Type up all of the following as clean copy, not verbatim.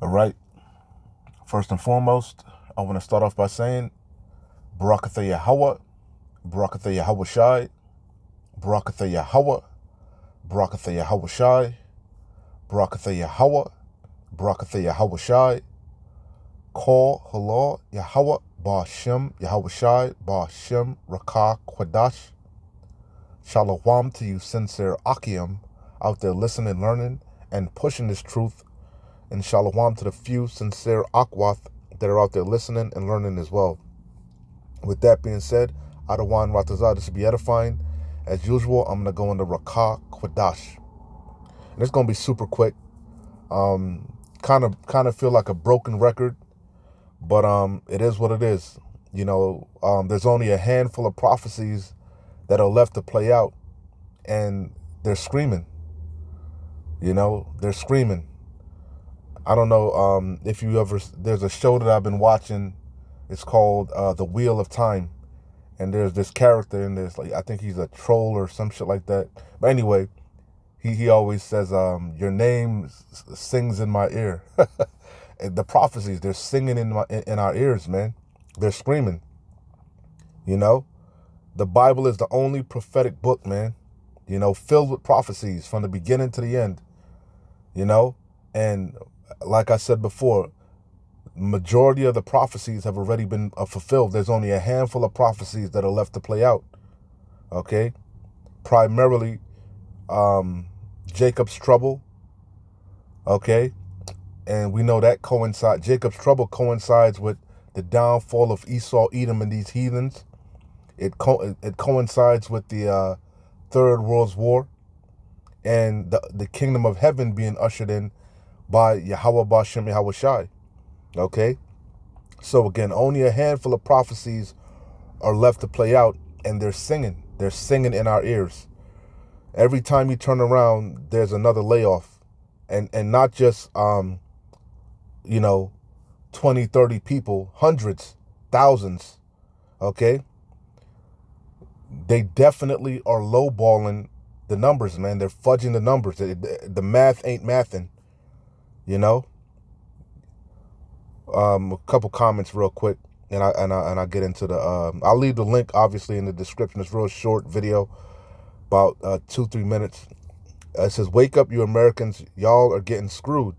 All right. First and foremost, I want to start off by saying Barakatha Yahweh, Barakatha Yahweh Shai, Barakatha Yahweh, Barakatha Yahweh Shai, Barakatha Yahweh, Barakatha Yahweh Shai, Call Halal Yahweh, Ba'Shem Yahweh Shai, Ba'Shem Rakah Kwadash. Shalom to you sincere Akim out there listening, learning, and pushing this truth. And shalom to the few sincere Akwath that are out there listening and learning as well. With that being said, Adawan Ratazah, this will be edifying. As usual, I'm going to go into Rakah Kwadash. And it's going to be super quick. Kind of feel like a broken record, but it is what it is. There's only a handful of prophecies that are left to play out, and they're screaming. They're screaming. I don't know if you ever, there's a show that I've been watching. It's called The Wheel of Time. And there's this character in this, like, I think he's a troll or some shit like that. But anyway, he always says, your name sings in my ear. The prophecies, they're singing in our ears, man. They're screaming. The Bible is the only prophetic book, man, filled with prophecies from the beginning to the end, and like I said before, majority of the prophecies have already been fulfilled. There's only a handful of prophecies that are left to play out. Okay, primarily Jacob's trouble. Okay, and we know that Jacob's trouble coincides with the downfall of Esau, Edom, and these heathens. It coincides with the Third World War and the kingdom of heaven being ushered in by Yahweh Ba'Shem Yahweh Shai. Okay, so again, only a handful of prophecies are left to play out, and they're singing in our ears. Every time you turn around, there's another layoff, and not just 20, 30 people, hundreds, thousands. Okay, they definitely are lowballing the numbers, man. They're fudging the numbers. The math ain't mathing. A couple comments real quick, and I get into the. I'll leave the link obviously in the description. It's a real short video, about 2-3 minutes. It says, "Wake up, you Americans! Y'all are getting screwed.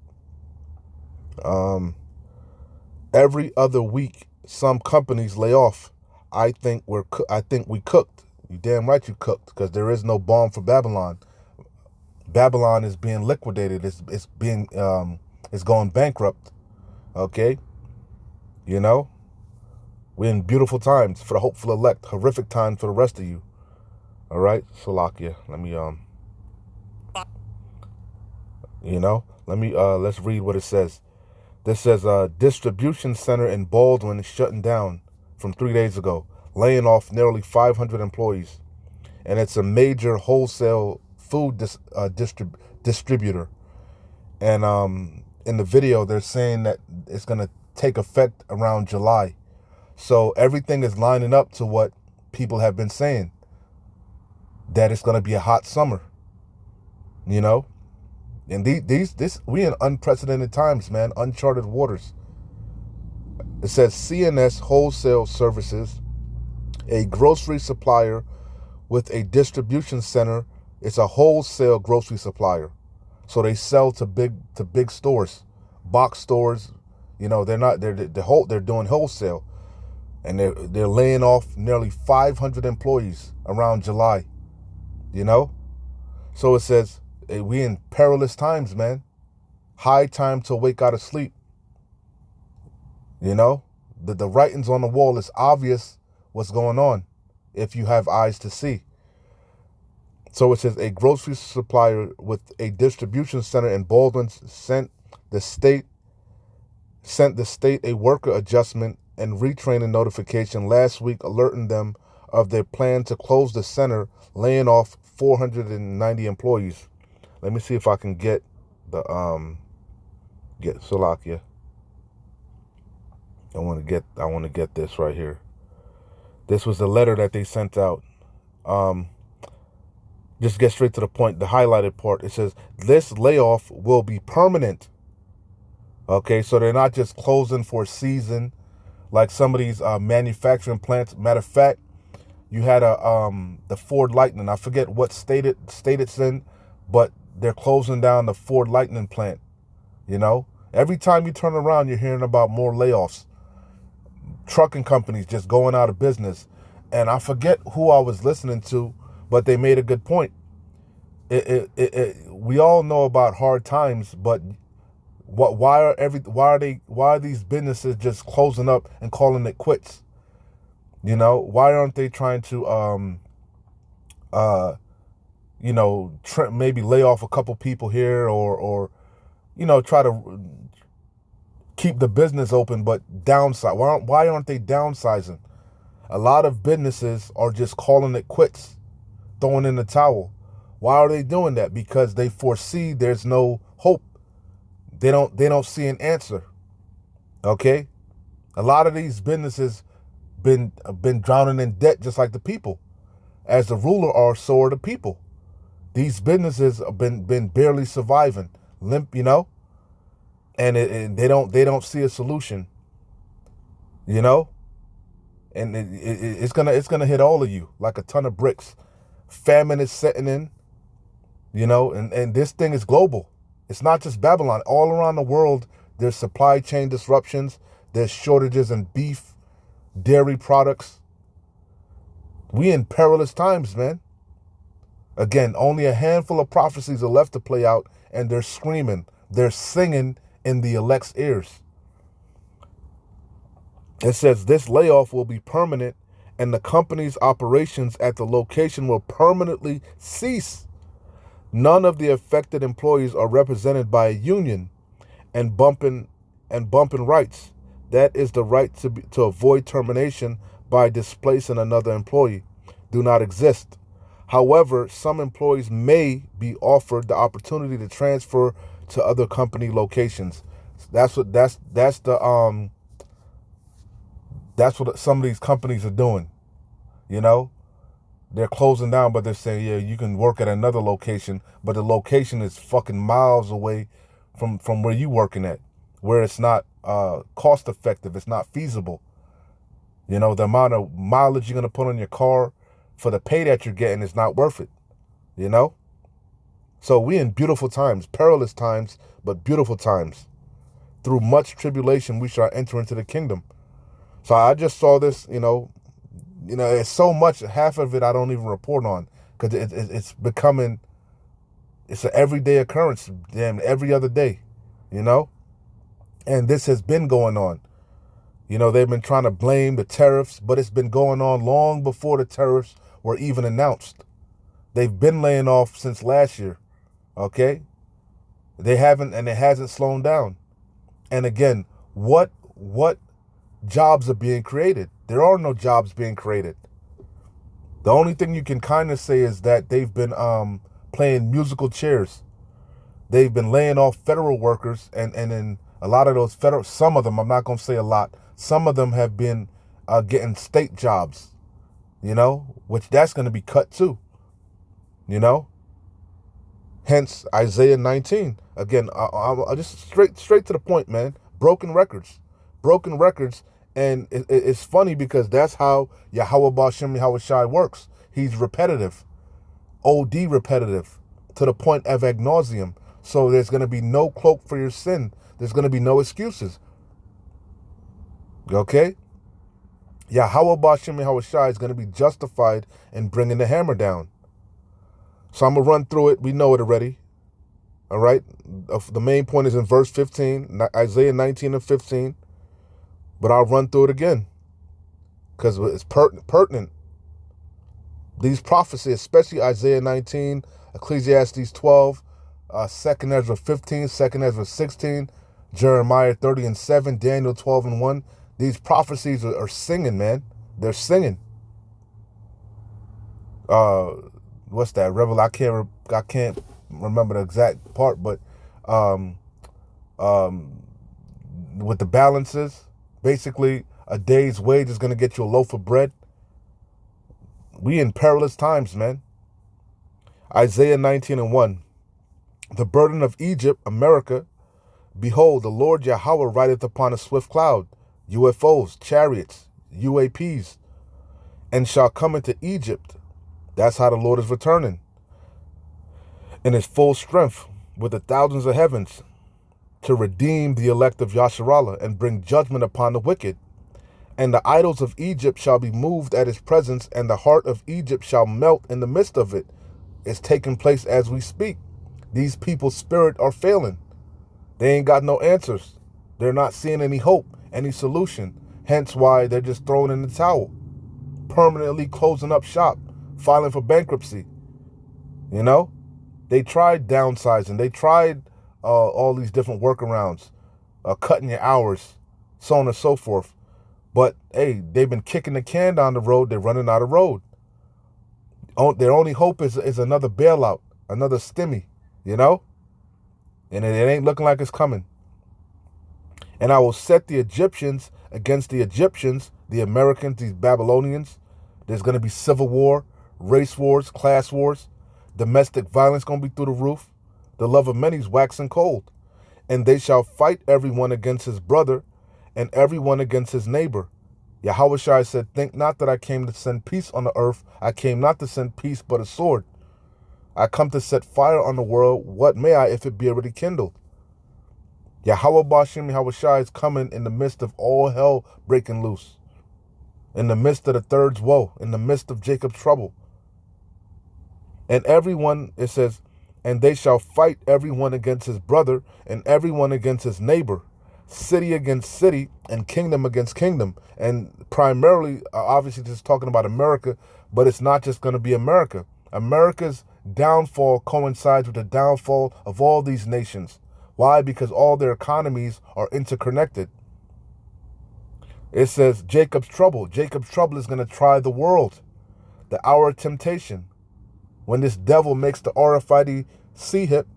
Every other week, some companies lay off. I think we cooked. You damn right you cooked, because there is no balm for Babylon. Babylon is being liquidated. It's going bankrupt. Okay, we're in beautiful times for the hopeful elect, horrific times for the rest of you. All right, Salakia. Let's read what it says. This says distribution center in Baldwin is shutting down from 3 days ago, laying off nearly 500 employees, and it's a major wholesale food distributor. And in the video, they're saying that it's going to take effect around July. So everything is lining up to what people have been saying, that it's going to be a hot summer, And we in unprecedented times, man, uncharted waters. It says CNS Wholesale Services, a grocery supplier with a distribution center. It's a wholesale grocery supplier. So they sell to big stores, box stores. They're doing wholesale, and they're laying off nearly 500 employees around July. So it says, hey, we in perilous times, man. High time to wake out of sleep. The writings on the wall is obvious what's going on if you have eyes to see. So it says a grocery supplier with a distribution center in Baldwin sent the state a worker adjustment and retraining notification last week, alerting them of their plan to close the center, laying off 490 employees. Let me see if I can get the get Salakia. I want to get this right here. This was the letter that they sent out. Just get straight to the point. The highlighted part. It says this layoff will be permanent. Okay, so they're not just closing for a season like some of these manufacturing plants. Matter of fact, you had the Ford Lightning. I forget what state it's in, but they're closing down the Ford Lightning plant. You know, every time you turn around, you're hearing about more layoffs. Trucking companies just going out of business. And I forget who I was listening to, but they made a good point. We all know about hard times, but why are these businesses just closing up and calling it quits? You know, why aren't they trying to maybe lay off a couple people here, or try to keep the business open but downsize? Why aren't they downsizing? A lot of businesses are just calling it quits, throwing in the towel. Why are they doing that? Because they foresee there's no hope. They don't see an answer. Okay? A lot of these businesses been drowning in debt just like the people. As the ruler are, so are the people. These businesses have been barely surviving, limp, and they don't see a solution, you know, and it's gonna hit all of you like a ton of bricks. Famine is setting in, and this thing is global. It's not just Babylon. All around the world, there's supply chain disruptions. There's shortages in beef, dairy products. We in perilous times, man. Again, only a handful of prophecies are left to play out, and they're screaming, they're singing in the elect's ears. It says this layoff will be permanent, and the company's operations at the location will permanently cease. None of the affected employees are represented by a union and bumping rights. That is the right to avoid termination by displacing another employee. Do not exist. However, some employees may be offered the opportunity to transfer to other company locations. That's what some of these companies are doing. You know, they're closing down, but they're saying, yeah, you can work at another location, but the location is fucking miles away from where you working at, where it's not cost effective, it's not feasible. You know, the amount of mileage you're gonna put on your car for the pay that you're getting is not worth it. You know? So we in beautiful times, perilous times, but beautiful times. Through much tribulation, we shall enter into the kingdom. So I just saw this, it's so much, half of it I don't even report on, because it's becoming, it's an everyday occurrence, damn, every other day, and this has been going on. They've been trying to blame the tariffs, but it's been going on long before the tariffs were even announced. They've been laying off since last year, okay? They haven't, and it hasn't slowed down. And again, what jobs are being created? There are no jobs being created. The only thing you can kind of say is that they've been playing musical chairs. They've been laying off federal workers, and in a lot of those some of them, I'm not going to say a lot, some of them have been getting state jobs, which that's going to be cut too, Hence Isaiah 19. Again, I just straight to the point, man. Broken records. And it's funny because that's how Yahweh Bashem Yahweh Shai works. He's repetitive, OD repetitive, to the point of ad nauseum. So there's going to be no cloak for your sin. There's going to be no excuses. Okay? Yahweh Bashem Yahweh Shai is going to be justified in bringing the hammer down. So I'm going to run through it. We know it already. All right? The main point is in verse 15, Isaiah 19 and 15. But I'll run through it again because it's pertinent. These prophecies, especially Isaiah 19, Ecclesiastes 12, 2nd Ezra 15, 2nd Ezra 16, Jeremiah 30 and 7, Daniel 12 and 1. These prophecies are singing, man. They're singing. What's that? I can't remember the exact part, but with the balances, basically a day's wage is going to get you a loaf of bread. We in perilous times, man. Isaiah 19 and 1. The burden of Egypt, America, Behold, the Lord Yahweh rideth upon a swift cloud, UFOs, chariots, UAPs, and shall come into Egypt. That's how the Lord is returning in his full strength with the thousands of heavens to redeem the elect of Yasharallah and bring judgment upon the wicked. And the idols of Egypt shall be moved at his presence, and the heart of Egypt shall melt in the midst of it. It's taking place as we speak. These people's spirit are failing. They ain't got no answers. They're not seeing any hope, any solution. Hence why they're just throwing in the towel, permanently closing up shop, filing for bankruptcy. You know, they tried downsizing. They tried all these different workarounds, cutting your hours, so on and so forth. But hey, they've been kicking the can down the road. They're running out of road. Their only hope is another bailout, another stimmy, you know? And it ain't looking like it's coming. And I will set the Egyptians against the Egyptians, the Americans, these Babylonians. There's going to be civil war, race wars, class wars. Domestic violence going to be through the roof. The love of many is waxing cold. And they shall fight everyone against his brother and everyone against his neighbor. Yahushua said, think not that I came to send peace on the earth. I came not to send peace, but a sword. I come to set fire on the world. What may I, if it be already kindled? Yahweh Bashim Yahushua is coming in the midst of all hell breaking loose. In the midst of the third's woe. In the midst of Jacob's trouble. And everyone, it says, and they shall fight everyone against his brother and everyone against his neighbor. City against city and kingdom against kingdom. And primarily, obviously, this is talking about America, but it's not just going to be America. America's downfall coincides with the downfall of all these nations. Why? Because all their economies are interconnected. It says Jacob's trouble. Jacob's trouble is going to try the world. The hour of temptation. When this devil makes the RFID C-hip,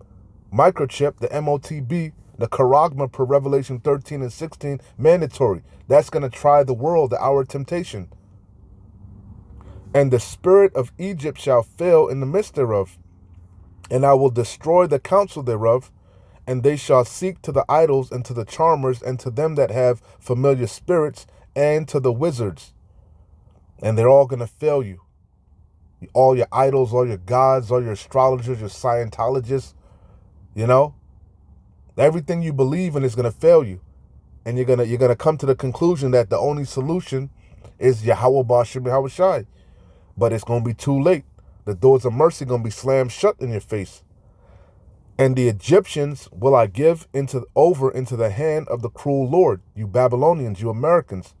microchip, the MOTB, the charagma per Revelation 13 and 16 mandatory. That's going to try the world, the hour of temptation. And the spirit of Egypt shall fail in the midst thereof. And I will destroy the counsel thereof. And they shall seek to the idols and to the charmers and to them that have familiar spirits and to the wizards. And they're all going to fail you. All your idols, all your gods, all your astrologers, your Scientologists, you know, everything you believe in is going to fail you. And you're going to come to the conclusion that the only solution is Yahweh Bashim Yahushai. But it's going to be too late. The doors of mercy are going to be slammed shut in your face. And the Egyptians will I give over into the hand of the cruel Lord, you Babylonians, you Americans.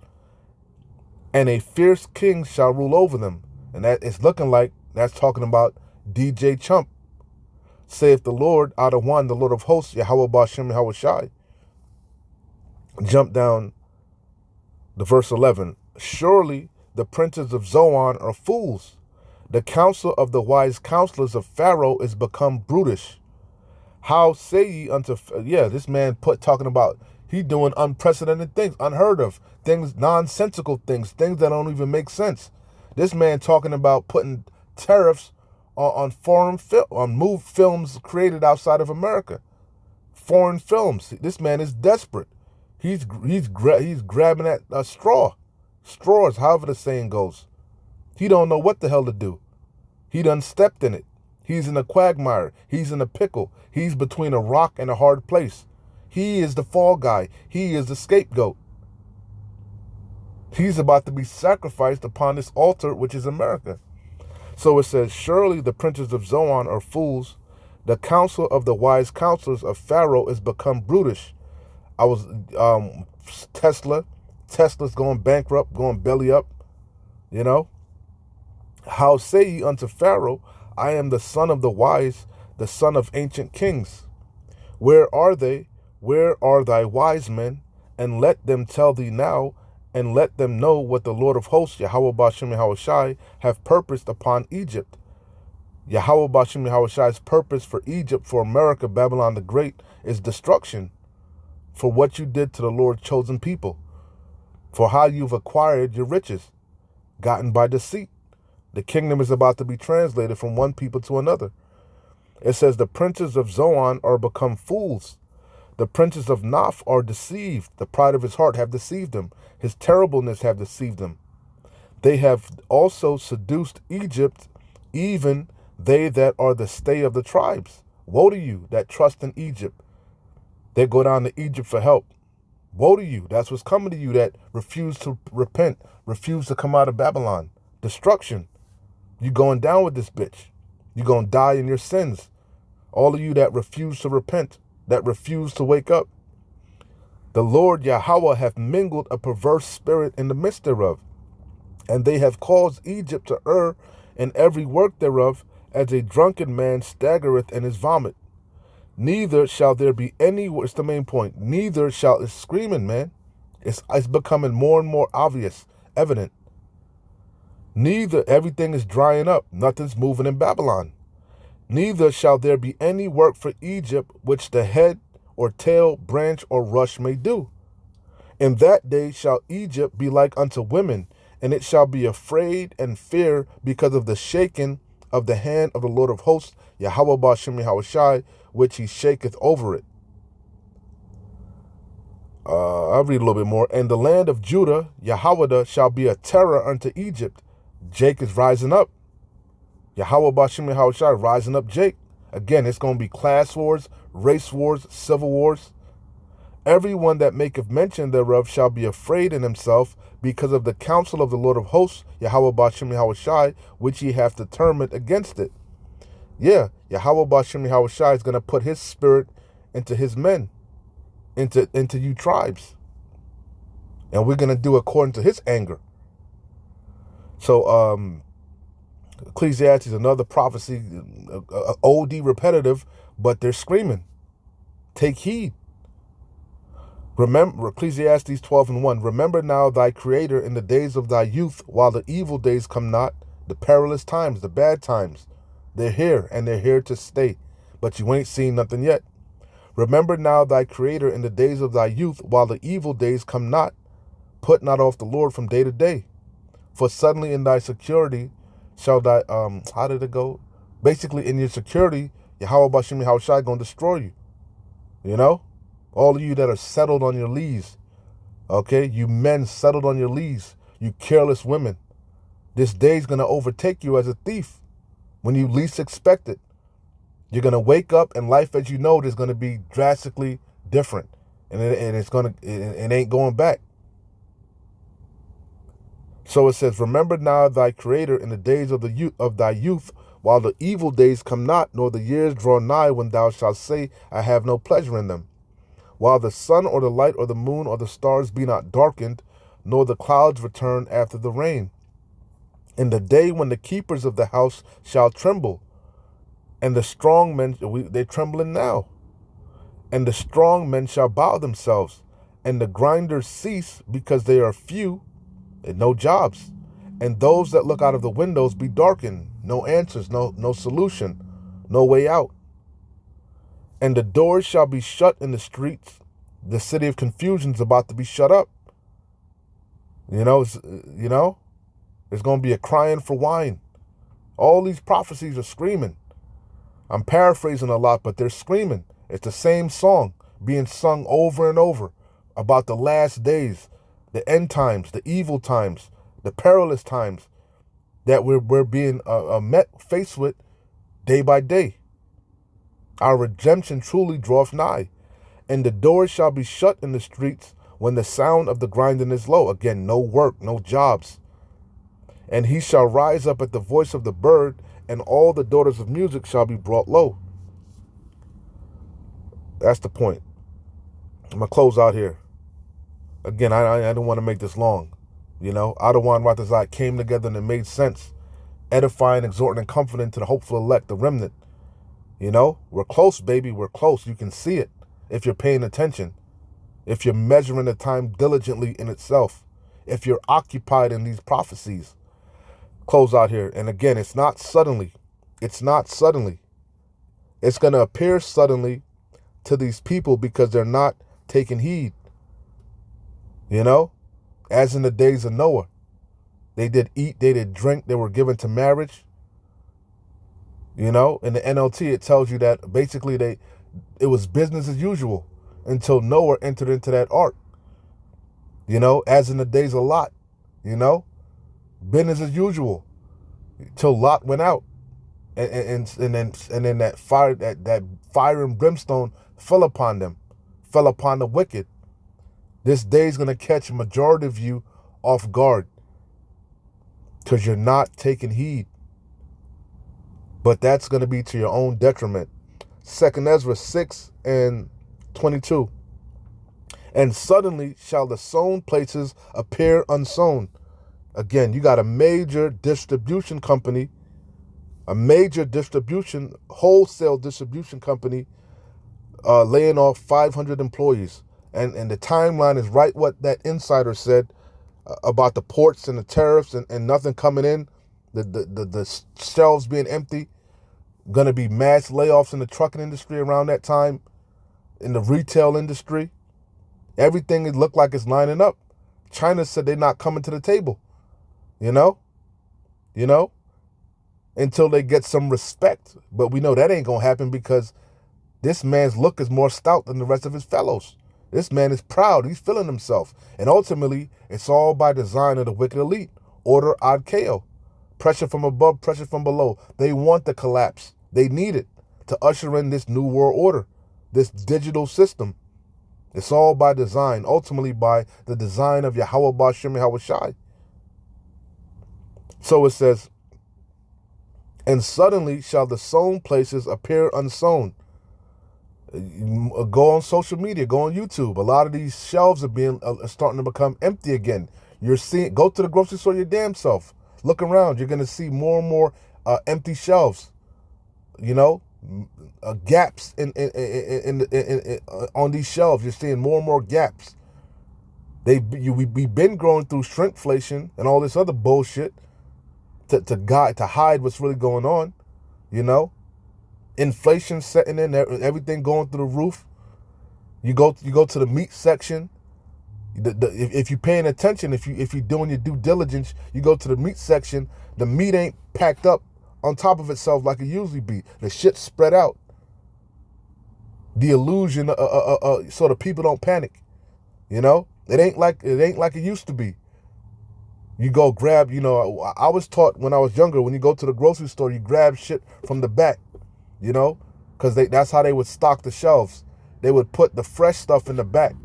And a fierce king shall rule over them. And that is looking like that's talking about DJ Chump. Saith the Lord, out of one, the Lord of hosts, Yahweh Bashim Yahushai. Jump down to verse 11. Surely the princes of Zoan are fools. The counsel of the wise counselors of Pharaoh is become brutish. How say ye unto... Yeah, this man talking about he doing unprecedented things, unheard of things, nonsensical things that don't even make sense. This man talking about putting tariffs on foreign movie films created outside of America. Foreign films. This man is desperate. He's grabbing at a straws, however the saying goes. He don't know what the hell to do. He done stepped in it. He's in a quagmire. He's in a pickle. He's between a rock and a hard place. He is the fall guy. He is the scapegoat. He's about to be sacrificed upon this altar, which is America. So it says, surely the princes of Zoan are fools. The counsel of the wise counselors of Pharaoh is become brutish. I was, Tesla's going bankrupt, going belly up, you know. How say ye unto Pharaoh, I am the son of the wise, the son of ancient kings. Where are they? Where are thy wise men? And let them tell thee now, and let them know what the Lord of hosts, Yahweh Bashim Yahushai, have purposed upon Egypt. Yahweh Bashim Yahushai's purpose for Egypt, for America, Babylon the Great, is destruction. For what you did to the Lord's chosen people. For how you've acquired your riches, gotten by deceit. The kingdom is about to be translated from one people to another. It says the princes of Zoan are become fools. The princes of Noph are deceived. The pride of his heart have deceived him. His terribleness have deceived him. They have also seduced Egypt, even they that are the stay of the tribes. Woe to you that trust in Egypt. They go down to Egypt for help. Woe to you. That's what's coming to you that refuse to repent, refuse to come out of Babylon. Destruction. You going down with this bitch. You going to die in your sins. All of you that refuse to repent, that refuse to wake up. The Lord Yahweh hath mingled a perverse spirit in the midst thereof, and they have caused Egypt to err in every work thereof, as a drunken man staggereth in his vomit. Neither shall there be any, what's the main point? Neither shall, it's screaming, man. It's becoming more and more obvious, evident. Neither, everything is drying up. Nothing's moving in Babylon. Neither shall there be any work for Egypt which the head or tail, branch or rush may do. In that day shall Egypt be like unto women, and it shall be afraid and fear because of the shaking of the hand of the Lord of hosts, Yahweh Ba'ashem Yahushai, which he shaketh over it. I'll read a little bit more. And the land of Judah, Yahweh, shall be a terror unto Egypt. Jake is rising up. Yahweh Ba'ashem Yahushai rising up Jake. Again, it's going to be class wars, race wars, civil wars. Everyone that maketh mention thereof shall be afraid in himself because of the counsel of the Lord of hosts, Yahweh Ba'ashem Yahushai, which he hath determined against it. Yeah, Yahweh Ba'ashem Yahushai is going to put his spirit into his men, into you tribes. And we're going to do according to his anger. So, Ecclesiastes, another prophecy, OD repetitive, but they're screaming. Take heed. Remember, Ecclesiastes 12:1. Remember now thy Creator in the days of thy youth, while the evil days come not, the perilous times, the bad times. They're here, and they're here to stay, but you ain't seen nothing yet. Remember now thy Creator in the days of thy youth, while the evil days come not. Put not off the Lord from day to day. For suddenly in thy security shall thy, how did it go? Basically, in your security, Yahweh Ba'ashem Yahushai going to destroy you. You know? All of you that are settled on your lees. Okay? You men settled on your lees. You careless women. This day's going to overtake you as a thief when you least expect it. You're going to wake up and life as you know it is going to be drastically different. And it ain't going back. So it says, remember now thy Creator in the days of thy youth, while the evil days come not, nor the years draw nigh, when thou shalt say, I have no pleasure in them. While the sun or the light or the moon or the stars be not darkened, nor the clouds return after the rain. In the day when the keepers of the house shall tremble, and the strong men, they're trembling now, and the strong men shall bow themselves, and the grinders cease because they are few, and no jobs, and those that look out of the windows be darkened, no answers, no solution, no way out. And the doors shall be shut in the streets. The city of confusion is about to be shut up. There's going to be a crying for wine. All these prophecies are screaming. I'm paraphrasing a lot, but they're screaming. It's the same song being sung over and over about the last days, the end times, the evil times, the perilous times that we're being faced with day by day. Our redemption truly draweth nigh, and the doors shall be shut in the streets when the sound of the grinding is low. Again, no work, no jobs. And he shall rise up at the voice of the bird, and all the daughters of music shall be brought low. That's the point. I'm going to close out here. Again, I don't want to make this long. Adawan Ratazai came together and it made sense. Edifying, exhorting, and comforting to the hopeful elect, the remnant. We're close, baby. We're close. You can see it if you're paying attention. If you're measuring the time diligently in itself. If you're occupied in these prophecies. Close out here. And again, it's not suddenly. It's not suddenly. It's going to appear suddenly to these people because they're not taking heed. As in the days of Noah. They did eat, they did drink, they were given to marriage. In the NLT, it tells you that basically it was business as usual. until Noah entered into that ark. As in the days of Lot. Business as usual till Lot went out, and then that fire and brimstone fell upon them, fell upon the wicked. This day is going to catch a majority of you off guard because you're not taking heed. But that's going to be to your own detriment. 2 Ezra 6 and 22. And suddenly shall the sown places appear unsown. Again, you got a major distribution company, wholesale distribution company, laying off 500 employees. And the timeline is right what that insider said about the ports and the tariffs and nothing coming in, the shelves being empty. Going to be mass layoffs in the trucking industry around that time, in the retail industry. Everything it looked like it's lining up. China said they're not coming to the table, until they get some respect. But we know that ain't going to happen because this man's look is more stout than the rest of his fellows. This man is proud. He's feeling himself. And ultimately, it's all by design of the wicked elite. Order ad chaos. Pressure from above, pressure from below. They want the collapse. They need it to usher in this new world order, this digital system. It's all by design, ultimately by the design of Yahweh Ba'Shem Yahweh Shai. So it says, and suddenly shall the sown places appear unsown. Go on social media, go on YouTube. A lot of these shelves are starting to become empty again. Go to the grocery store your damn self. Look around. You're going to see more and more empty shelves. Gaps in on these shelves. You're seeing more and more gaps. We've been going through shrinkflation and all this other bullshit to hide what's really going on. Inflation setting in, everything going through the roof. You go to the meat section. If you're paying attention, if you're doing your due diligence, you go to the meat section. The meat ain't packed up on top of itself like it usually be. The shit's spread out. The illusion, so the people don't panic. It ain't like it used to be. You go grab. I was taught when I was younger. When you go to the grocery store, you grab shit from the back. Because that's how they would stock the shelves. They would put the fresh stuff in the back.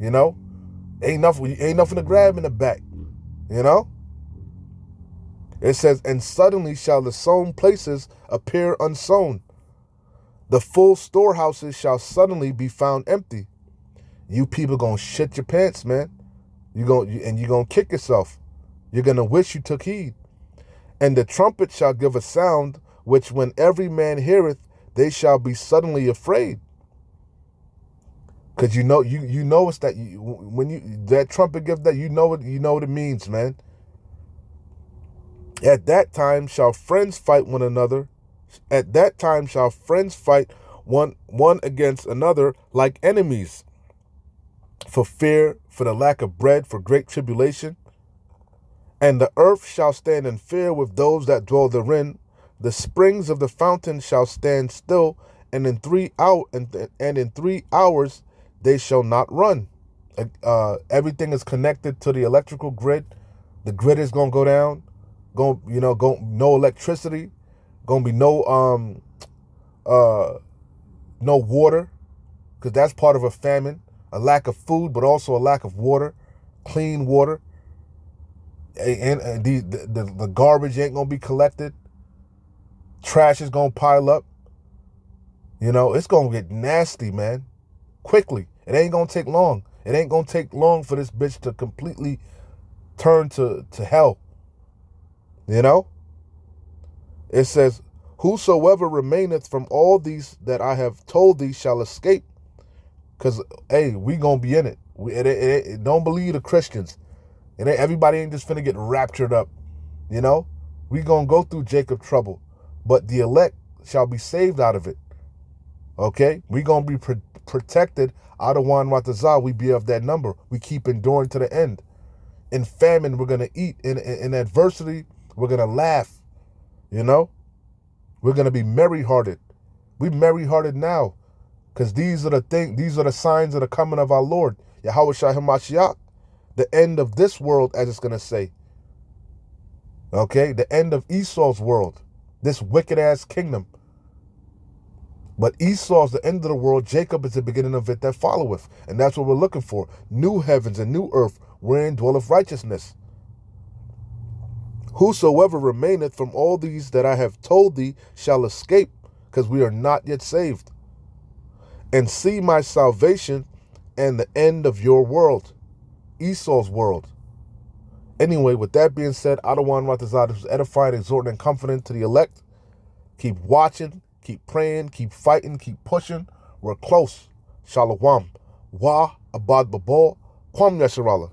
Ain't nothing to grab in the back. It says, and suddenly shall the sown places appear unsown. The full storehouses shall suddenly be found empty. You people gonna shit your pants, man. You're gonna kick yourself. You're gonna wish you took heed. And the trumpet shall give a sound, which when every man heareth, they shall be suddenly afraid. Because you know it's that when that trumpet gives that, you know what it means, man. At that time shall friends fight one another. At that time shall friends fight one against another like enemies. For fear, for the lack of bread, for great tribulation. And the earth shall stand in fear with those that dwell therein. The springs of the fountain shall stand still, and in 3 hours they shall not run. Everything is connected to the electrical grid. The grid is gonna go down. No electricity. Gonna be no water, because that's part of a famine. A lack of food, but also a lack of water, clean water. And the garbage ain't gonna be collected. Trash is gonna pile up. It's gonna get nasty, man. Quickly. It ain't gonna take long. It ain't gonna take long for this bitch to completely turn to hell. It says, whosoever remaineth from all these that I have told thee shall escape. Because, hey, we gonna be in it. Don't believe the Christians. Everybody ain't just finna get raptured up. We gonna go through Jacob trouble. But the elect shall be saved out of it. Okay? We gonna be protected out of Wan Watazah. We be of that number. We keep enduring to the end. In famine, we're gonna eat. In adversity, we're gonna laugh. We're gonna be merry-hearted. We merry-hearted now. Because these are the signs of the coming of our Lord, Yahweh Shai HaMashiach, the end of this world, as it's going to say. Okay, the end of Esau's world, this wicked-ass kingdom. But Esau is the end of the world. Jacob is the beginning of it that followeth. And that's what we're looking for. New heavens and new earth, wherein dwelleth righteousness. Whosoever remaineth from all these that I have told thee shall escape, because we are not yet saved, and see my salvation and the end of your world, Esau's world. Anyway, with that being said, Adawan Ratazad is edifying, exhorting, and comforting to the elect. Keep watching, keep praying, keep fighting, keep pushing. We're close. Shalom. Wa abad babal. Kwam Yasharallah.